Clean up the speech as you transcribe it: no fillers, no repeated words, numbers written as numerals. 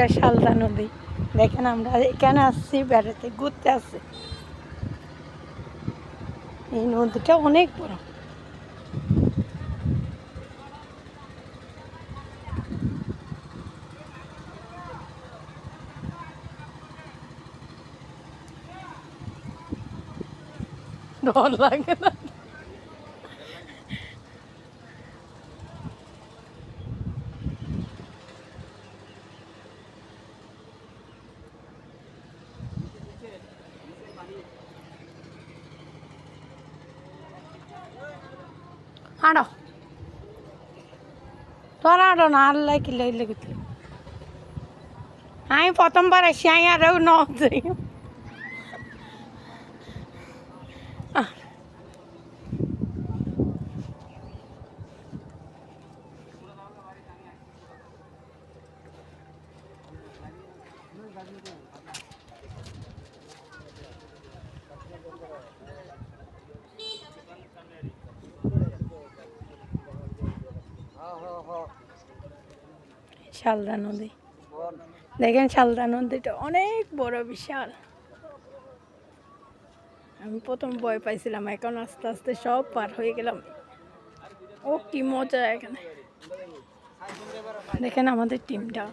এটা শালদা নদী। দেখেন আমরা এখানে আসছি বেড়াতে, ঘুরতে আসছি। এই নদীটা অনেক বড়। ডর লাগে না? আড়ো তোরা আড়ো না, আল্লাহ কিলে লেগেছিল। আমি প্রথমবার আসি, আমি আরও ন যাই। শালদা নদী দেখেন, শালদা নদীটা অনেক বড়, বিশাল। আমি প্রথম ভয় পাইছিলাম, এখন আস্তে আস্তে সব পার হয়ে গেলাম। ও কি মজা এখানে। দেখেন আমাদের টিমটা।